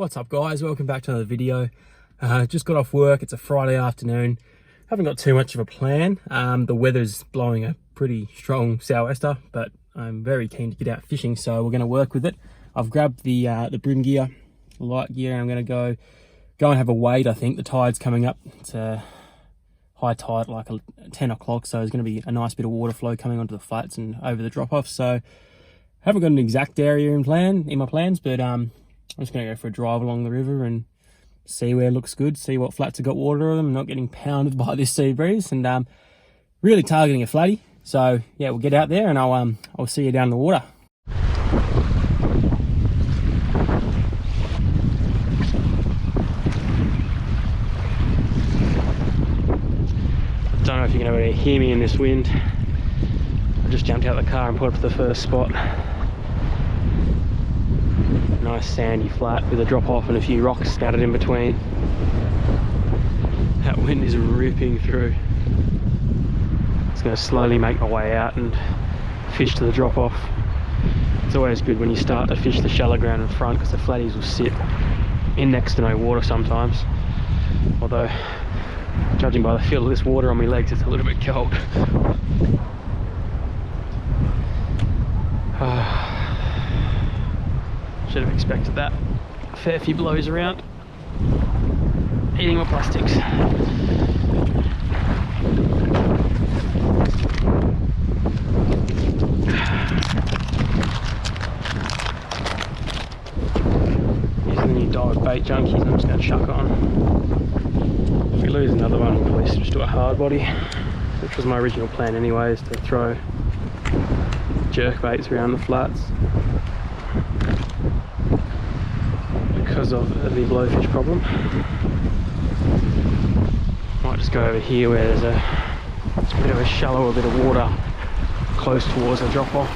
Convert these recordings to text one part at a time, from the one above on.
What's up guys, welcome back to another video. Just got off work, it's a Friday afternoon. Haven't got too much of a plan. The weather's blowing a pretty strong sou'wester, but I'm very keen to get out fishing, so we're going to work with it. I've grabbed the brim gear, light gear, and I'm going to go and have a wade. I think the tide's coming up. It's a high tide, like 10 o'clock, so there's going to be a nice bit of water flow coming onto the flats and over the drop-off. So haven't got an exact area in my plans, but I'm just going to go for a drive along the river and see where it looks good, see what flats have got water on them, not getting pounded by this sea breeze, and really targeting a flatty. So yeah, we'll get out there and I'll see you down in the water. Don't know if you're going to be able to hear me in this wind. I just jumped out of the car and put up to the first spot. Nice sandy flat with a drop off and a few rocks scattered in between. That wind is ripping through. It's going to slowly make my way out and fish to the drop off. It's always good when you start to fish the shallow ground in front, because the flatties will sit in next to no water sometimes. Although, judging by the feel of this water on my legs, it's a little bit cold. Should have expected that. A fair few blows around. Eating my plastics. Using the new Daiwa bait junkies, I'm just going to chuck on. If we lose another one, we'll probably switch to a hard body, which was my original plan anyways, to throw jerk baits around the flats. Because of the blowfish problem. Might just go over here where there's a bit of a shallower bit of water close towards the drop off.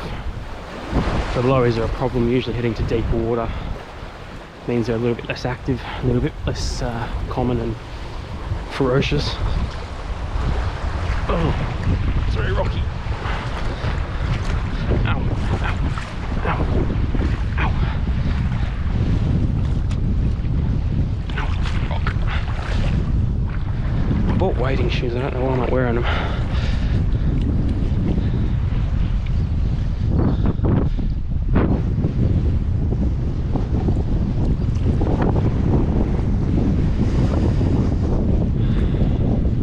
The blowies are a problem, usually heading to deeper water. Means they're a little bit less active, a little bit less common and ferocious. Oh, it's very rocky. Ow, ow, ow. I bought wading shoes, I don't know why I'm not wearing them.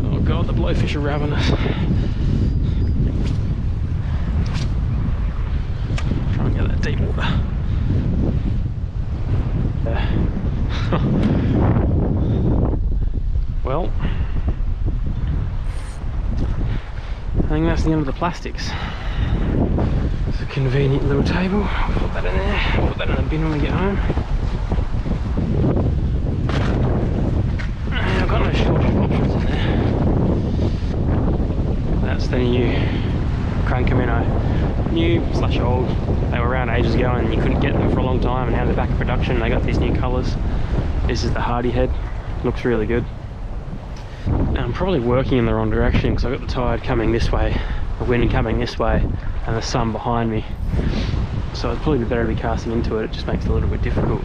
Oh god, the blowfish are ravenous. Try and get that deep water. Well, I think that's the end of the plastics. It's a convenient little table. I'll put that in there. I'll put that in the bin when we get home. And I've got no shortage of options in there. That's the new CRANKA minnow. New / old. They were around ages ago and you couldn't get them for a long time, and now they're back in production. They got these new colours. This is the hardy head. Looks really good. I'm probably working in the wrong direction because I've got the tide coming this way, the wind coming this way, and the sun behind me. So it's probably better to be casting into it. It just makes it a little bit difficult.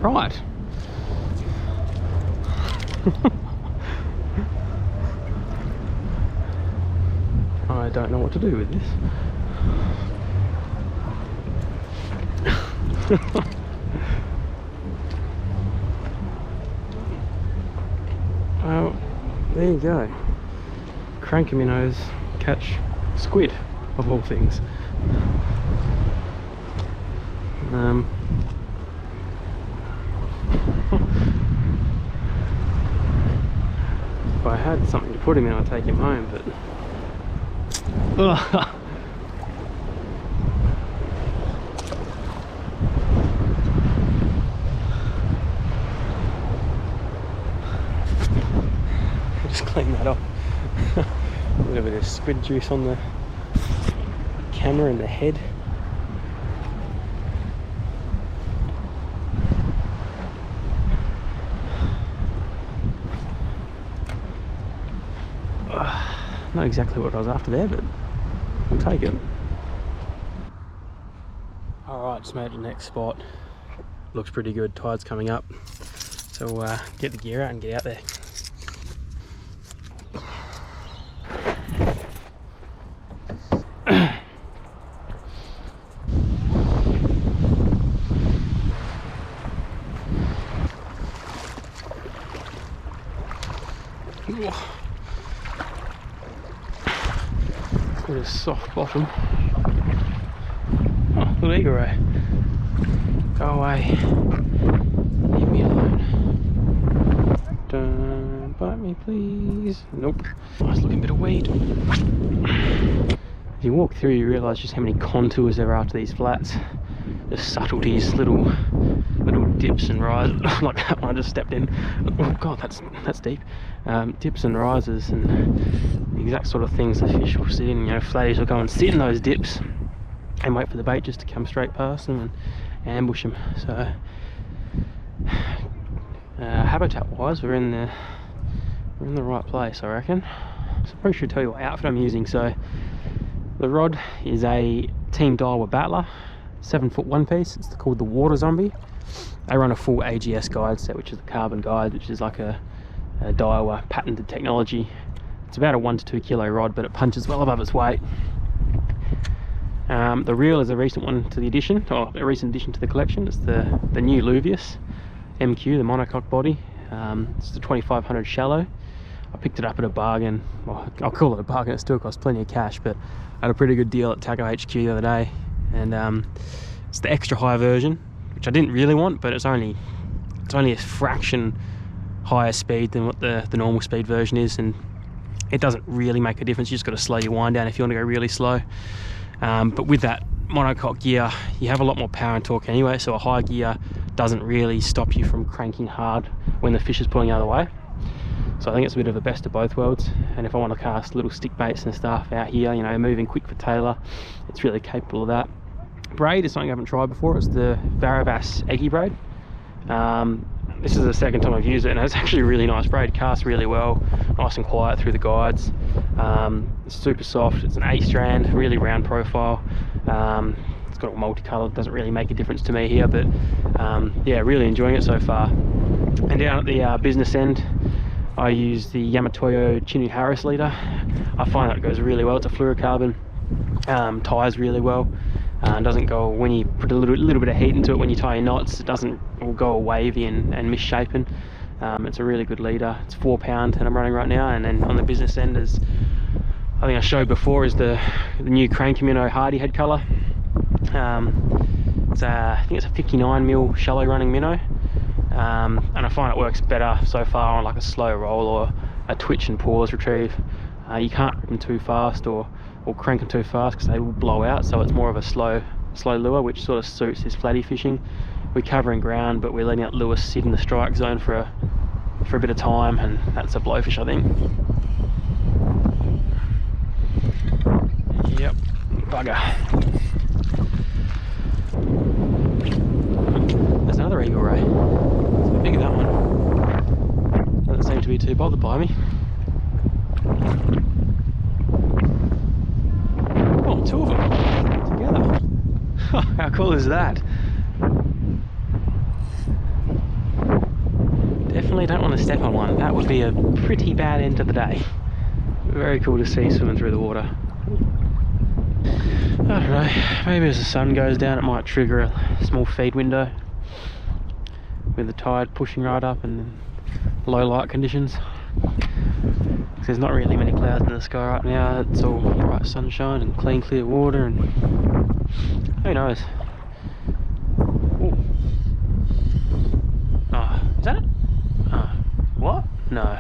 Right. I don't know what to do with this. Well, there you go. CRANKA minnows catch squid, of all things. I had something to put him in, I'd take him home, but... Ugh. Just clean that off. A little bit of squid juice on the camera and the head. Not exactly what I was after there, but we'll take it. Alright, just made it to the next spot. Looks pretty good, tide's coming up. So get the gear out and get out there. Bit of soft bottom. Oh, little eagle ray. Go away. Leave me alone. Don't bite me, please. Nope. Nice looking bit of weed. If you walk through, you realise just how many contours there are to these flats. The subtleties, little dips and rises. Like that one I just stepped in. Oh god, that's deep. Dips and rises, and the exact sort of things the fish will sit in. You know, flatties will go and sit in those dips and wait for the bait just to come straight past them and ambush them. So habitat wise, we're in the right place, I reckon. So I probably should tell you what outfit I'm using. So the rod is a Team Daiwa battler, 7-foot one piece. It's called the Water Zombie. They run a full AGS guide set, which is the carbon guide, which is like a Daiwa patented technology. It's about a 1 to 2 kilo rod, but it punches well above its weight. The reel is a recent one to the addition, or a recent addition to the collection. It's the new Luvias MQ, the monocoque body. It's the 2500 shallow. I picked it up at a bargain. Well, I'll call it a bargain, it still costs plenty of cash, but I had a pretty good deal at Taco HQ the other day. And it's the extra high version, which I didn't really want, but it's only a fraction higher speed than what the normal speed version is, and it doesn't really make a difference. You just got to slow your wind down if you want to go really slow. But with that monocoque gear, you have a lot more power and torque anyway, so a high gear doesn't really stop you from cranking hard when the fish is pulling the other way. So I think it's a bit of a best of both worlds. And if I want to cast little stick baits and stuff out here, you know, moving quick for tailor, it's really capable of that. Braid is something I haven't tried before. It's the Varivas Egi braid. This is the second time I've used it, and it's actually a really nice braid. Casts really well, nice and quiet through the guides. It's super soft. It's an 8-strand, really round profile. It's got a multicolored, doesn't really make a difference to me here, but yeah, really enjoying it so far. And down at the business end, I use the Yamatoyo Chinu Harris leader. I find that it goes really well. It's a fluorocarbon, ties really well. Doesn't go, when you put a little bit of heat into it, when you tie your knots, it will go all wavy and misshapen. It's a really good leader. It's 4 pound and I'm running right now. And then on the business end, is, I think I showed before, is the new CRANKA minnow hardy head colour. I think it's a 59mm shallow running minnow. And I find it works better so far on like a slow roll or a twitch and pause retrieve. You can't rip them too fast or crank them too fast because they will blow out, so it's more of a slow lure, which sort of suits this flatty fishing. We're covering ground, but we're letting that lure sit in the strike zone for a bit of time, and that's a blowfish, I think. Yep, bugger. There's another eagle ray. It's a bit bigger, that one. Doesn't seem to be too bothered by me. Oh, 2 of them together. How cool is that? Definitely don't want to step on one. That would be a pretty bad end to the day. Very cool to see swimming through the water. I don't know, maybe as the sun goes down it might trigger a small feed window with the tide pushing right up and low light conditions. There's not really many clouds in the sky right now. It's all bright sunshine and clean clear water, and who knows. Ooh. Oh, is that it? Oh, what? No.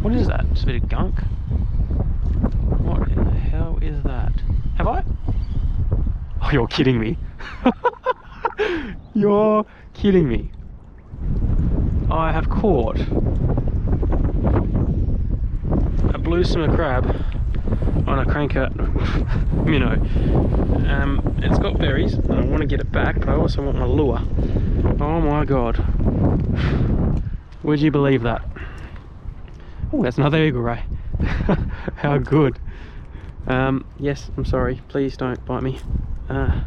What is that? Just a bit of gunk? What in the hell is that? Have I? Oh, you're kidding me. You're kidding me. I have caught a blue swimmer crab on a CRANKA minnow. It's got berries and I want to get it back, but I also want my lure. Oh my god. Would you believe that? Oh, that's another eagle ray. How good. Yes, I'm sorry. Please don't bite me. Ugh.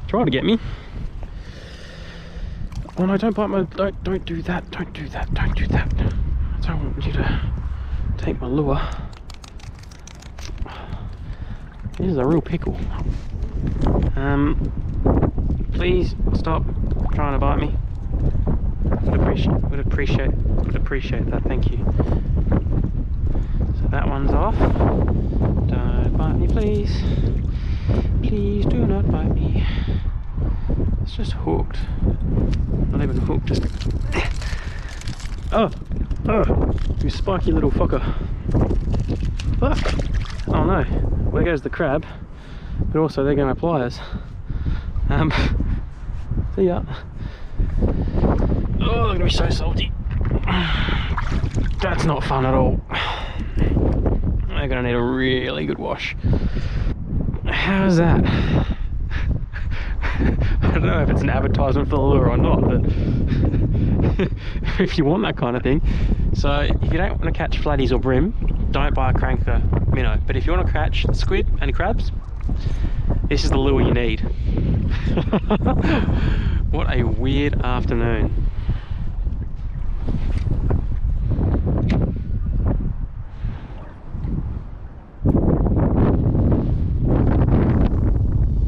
Trying to get me. Oh no, don't bite my... Don't do that. Don't do that. Don't do that. I don't want you to take my lure. This is a real pickle. Please stop trying to bite me. Would appreciate that, thank you. So that one's off. Don't bite me, please. Please do not bite me. It's just hooked. Not even hooked, just... Oh! You spiky little fucker. Fuck! Oh no, there goes the crab. But also there go my pliers. See ya. Oh, they're gonna be so salty. That's not fun at all. They're gonna need a really good wash. How's that? I don't know if it's an advertisement for the lure or not, but if you want that kind of thing. So if you don't want to catch flatties or brim, don't buy a CRANKA minnow. But if you want to catch squid and crabs, this is the lure you need. What a weird afternoon.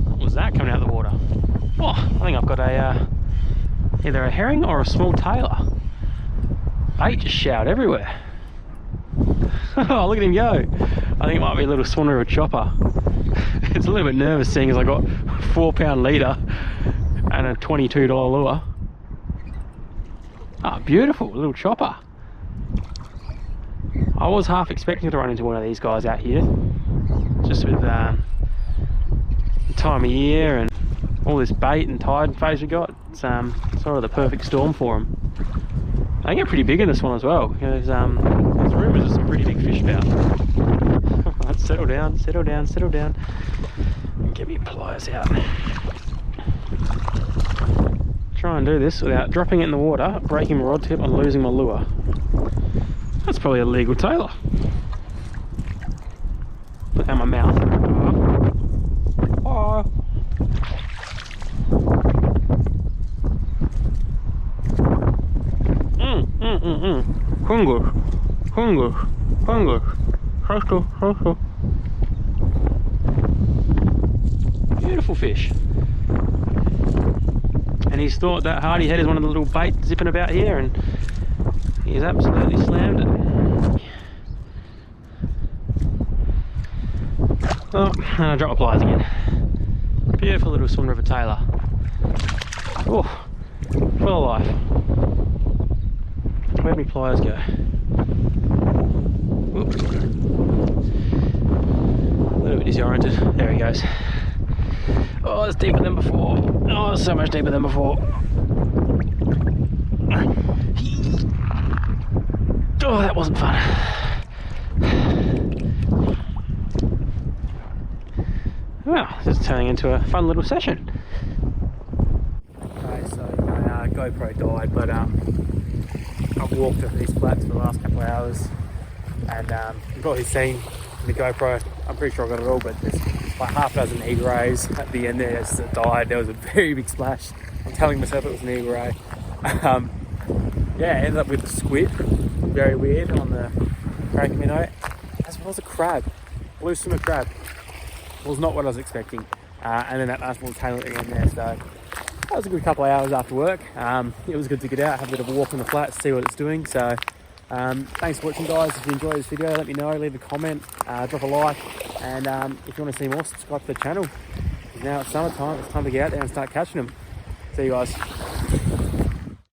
What was that coming out of the water? Oh, I think I've got a either a herring or a small tailor. Bait just showered everywhere. Oh, look at him go. I think it might be a little Swan River chopper. It's a little bit nervous seeing as I got a 4-pound leader and a $22 lure. Ah, beautiful little chopper. I was half expecting to run into one of these guys out here, just with the time of year and all this bait and tide phase we got. It's sort of the perfect storm for them. They get pretty big in this one as well. There's rumours of some pretty big fish about. Let's settle down, settle down, settle down. Get me pliers out. Try and do this without dropping it in the water, breaking my rod tip and losing my lure. That's probably a legal tailor. Look at my mouth. Oh. Hunger. Hustle. Beautiful fish. And he's thought that hardy head is one of the little bait zipping about here, and he's absolutely slammed it. Oh, and I dropped my pliers again. Beautiful little Swan River tailor. Oh, full of life. Where'd my pliers go? Oops. A little bit disoriented. There he goes. Oh, it's deeper than before. Oh, it's so much deeper than before. Oh, that wasn't fun. Well, this is turning into a fun little session. Okay, so my GoPro died, but I've walked over these flats for the last couple of hours, and you've probably seen the GoPro, I'm pretty sure I got it all, but there's like half a dozen eagle rays at the end there that died. There was a very big splash. I'm telling myself it was an eagle ray. Yeah, ended up with a squid, very weird, on the CRANKA minnow, as well as a crab, blue swimmer crab. Was not what I was expecting. And then that nice little tail at the end there, so that was a good couple of hours after work. It was good to get out, have a bit of a walk on the flat, see what it's doing. So thanks for watching, guys. If you enjoyed this video, let me know, leave a comment, drop a like, and if you want to see more, subscribe to the channel. Now it's summertime, it's time to get out there and start catching them. See you guys.